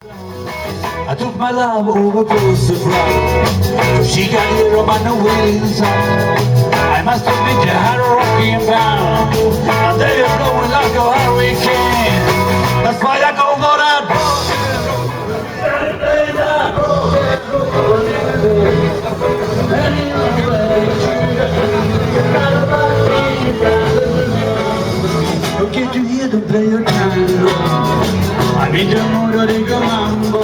I took my love over close to fly. She got here up on the wheels. I must admit you had a rocking bound. And they are blowing like a hurricane. That's why I go for that okay, you hear the player tango. I'm in the mood of the mambo.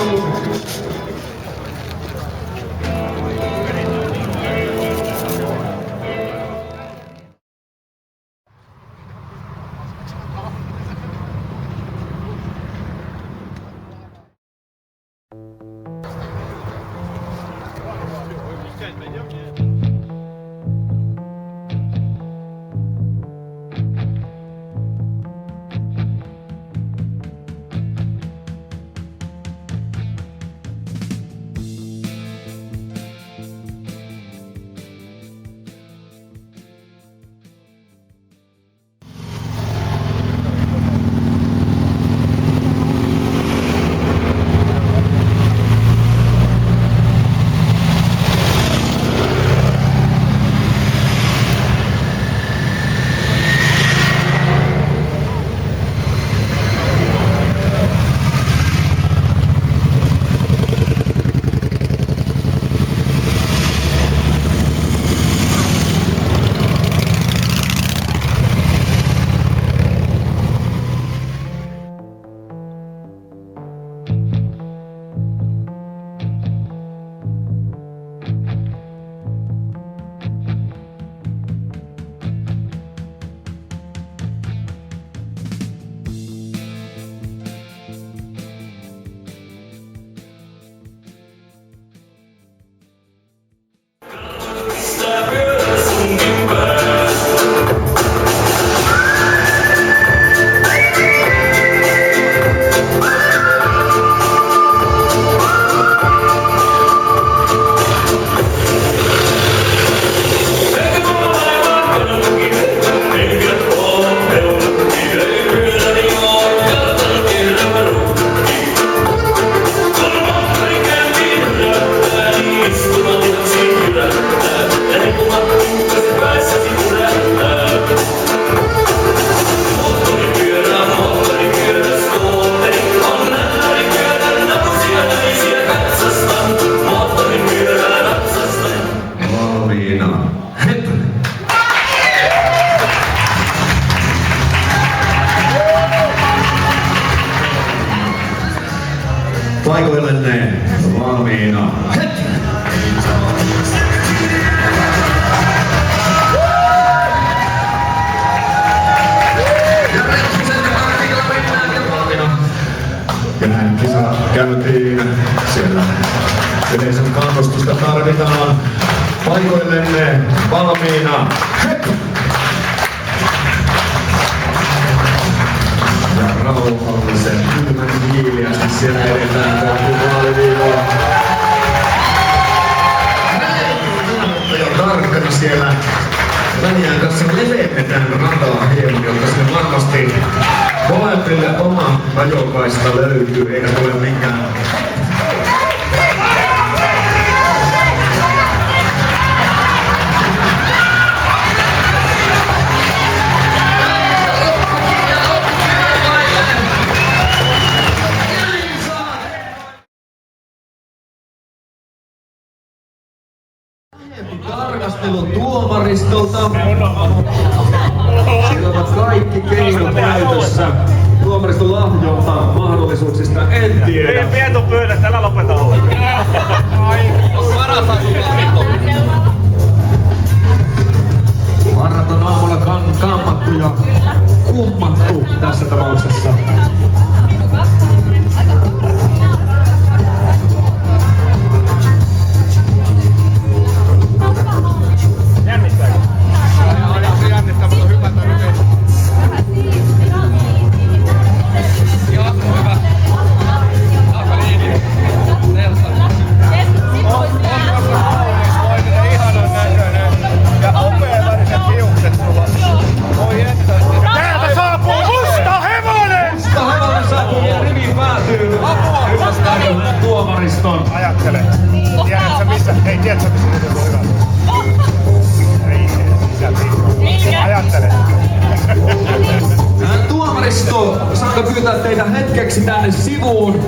Paikoillenne valmiina. Ja näin kisa käyntiin. Siellä yleisön kannustusta tarvitaan. Paikoillenne valmiina. Ja rauhallisen kylmän hiiliästi siellä edetään kohti maaliviivaa. Ja tarkkana siellä Väliään kanssa levennetään rataa hieman, jotta sinne varmasti molemmille oma ajokaista löytyy, eikä tule minkään tarkastelu tuomaristolta. Sillä ovat kaikki keinot käytössä. Tuomariston lahjonta mahdollisuuksista en tiedä. Pietu pyydä, älä lopeta ollenkaan. Varrat on aamulla kammattu ja kummattu tässä tapauksessa. hetkeksi tänne sivuun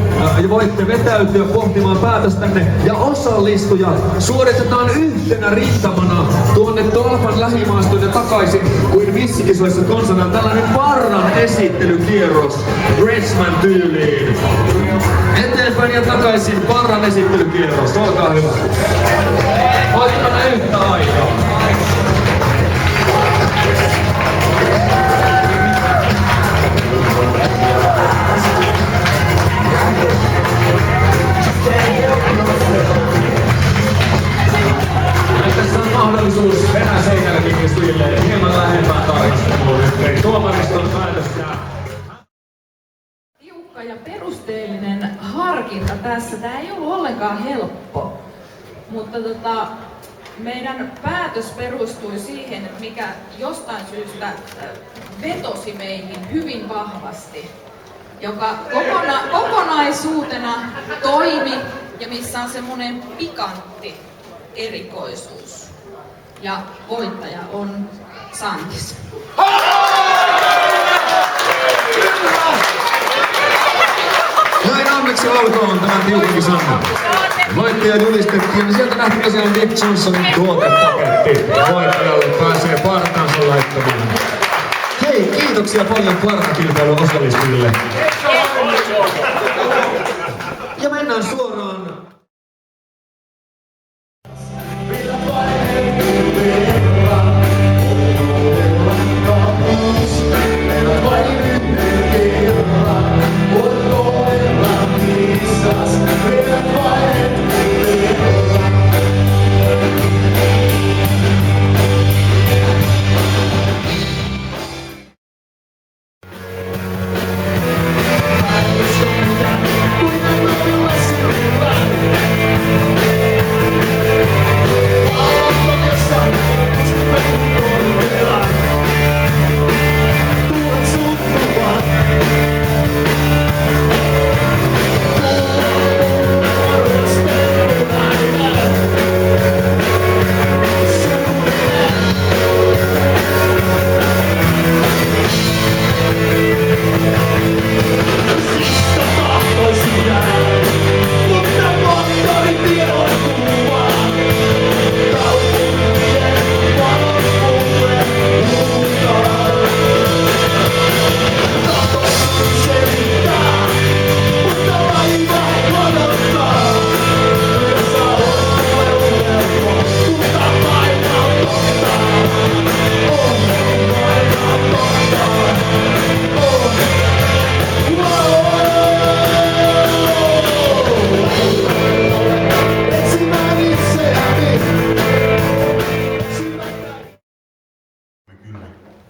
ja voitte vetäytyä pohtimaan päätöstänne. Ja osallistujat suoritetaan yhtenä rintamana tuonne tolpan lähimaastoon ja takaisin kuin missikisoissa konsana. Tällainen parran esittelykierros Rexman tyyliin. Eteenpäin ja takaisin parran esittelykierros. Olkaa hyvä. Voitte yhtä aikaa. Tässä on mahdollisuus Venäjän istujille hieman lähempää tarkasteluun. Tuomariston päätöstä. Tiukka ja perusteellinen harkinta tässä. Tämä ei ollut ollenkaan helppo, mutta meidän päätös perustui siihen, että mikä jostain syystä vetosi meihin hyvin vahvasti, joka kokonaisuutena toimi ja missä on semmoinen pikantti erikoisuus. Ja voittaja on Santis. Näin onneksi olkoon tämän tiukankin sanan. Voittaja julistettiin ja sieltä nähtiin tosiaan Dick Johnsonin tuotepaketti. Voittajalle pääsee partaansa laittamaan. Hei, kiitoksia paljon partakilpailun osallistujille. Ja mennään suoraan.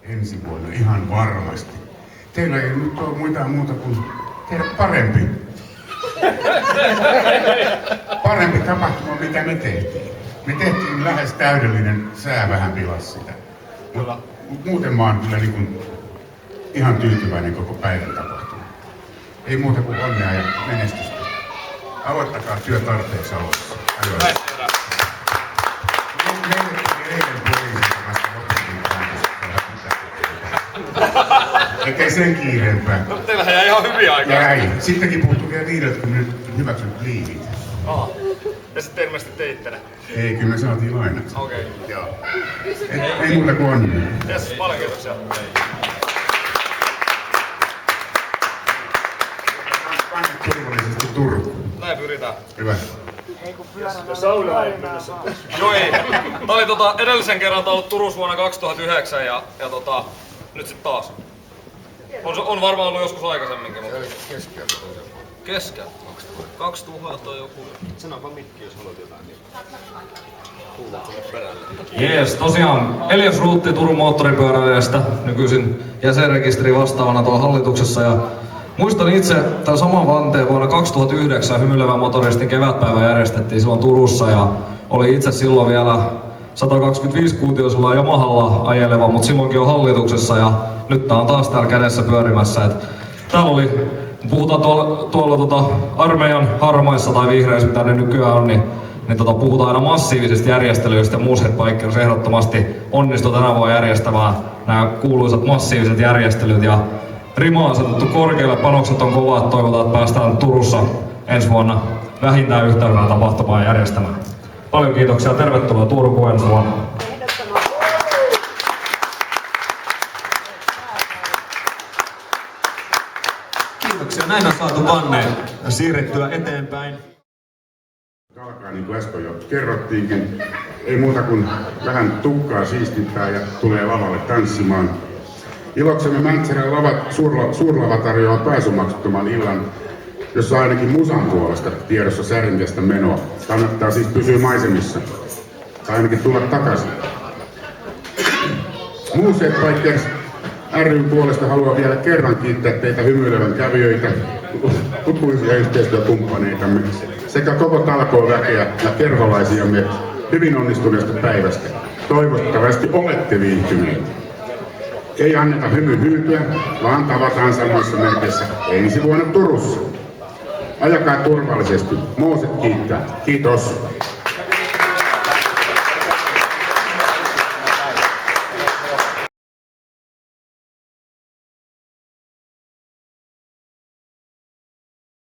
Ensi vuonna ihan varmasti. Teillä ei nyt ole mitään muuta kuin tehdä parempi. Parempi tapahtuma, mitä me tehtiin. Me tehtiin lähes täydellinen, sää vähän pilasi sitä. Mutta muuten mä oon kyllä niin kuin ihan tyytyväinen koko päivän tapahtuma. Ei muuta kuin onnea ja menestystä. Aloittakaa työ tarpeeksi alussa. Ettei sen kiireempää. No teillähän jäi ihan hyviä aikaa. Jäi. Sittenkin puuttuu vielä 50 hyväksynyt liivit. Ja sitten ilmeisesti teitte ne. Ei, kyllä me saatiin lainaksi. Okei. Joo. Ei muuta kuin onnea. Jes, paljon kiitoksia. Panne turvallisesti Turkuun. Näin pyritään. Hyvä. Ja sauna ei mennessä. Joo ei. Tää oli edellisen kerran ollut Turussa vuonna 2009 ja nyt sit taas. On varmaan ollut joskus aikaisemminkin, mutta... Keskeltä. 2000 on joku. Sanopa mikki, jos haluat jotain, niin... Kuulat sinne perälle. Jees, tosiaan Elias Ruutti Turun moottoripyöräilijästä, nykyisin jäsenrekisteri vastaavana tuolla hallituksessa. Ja muistan itse tämän saman vanteen vuonna 2009 Hymyilevän motoristin kevätpäivä järjestettiin silloin Turussa ja oli itse silloin vielä 125-kuutioisella Yamahalla ajeleva, mutta silloinkin on hallituksessa ja nyt tää on taas täällä kädessä pyörimässä. Täällä oli, puhutaan tuolla armeijan harmaissa tai vihreissä, mitä ne nykyään on, niin puhutaan aina massiivisista järjestelyistä ja Moosehead Bikers ehdottomasti onnistui tänä vuonna järjestämään nämä kuuluisat massiiviset järjestelyt. Ja Rima on asetettu korkealle, panokset on kovat, toivotaan, että päästään Turussa ensi vuonna vähintään yhtä hyvää tapahtumaa järjestämään. Paljon kiitoksia, tervetuloa Turkuun ensi vuonna. Kiitoksia. Näin on saatu vanne siirrettyä eteenpäin. Alkaa niin kuin äsken jo kerrottiinkin. Ei muuta kuin vähän tukkaa siistintää ja tulee lavalle tanssimaan. Iloksemme Mäntsärän suurlava tarjoaa pääsymaksuttoman illan, jossa ainakin musan puolesta tiedossa särmikästä menoa. Kannattaa siis pysyä maisemissa. Tai ainakin tulla takaisin. Museet Bikers ry:n puolesta haluan vielä kerran kiittää teitä hymyilevän kävijöitä, lukuisia yhteistyökumppaneitamme sekä koko talkooväkeä ja kerholaisiamme hyvin onnistuneesta päivästä. Toivottavasti olette viihtyneet. Ei anneta hymy hyytyä, vaan tavataan samoissa merkeissä ensi vuonna Turussa. Ajakaa turvallisesti. Mooset kiittää. Kiitos.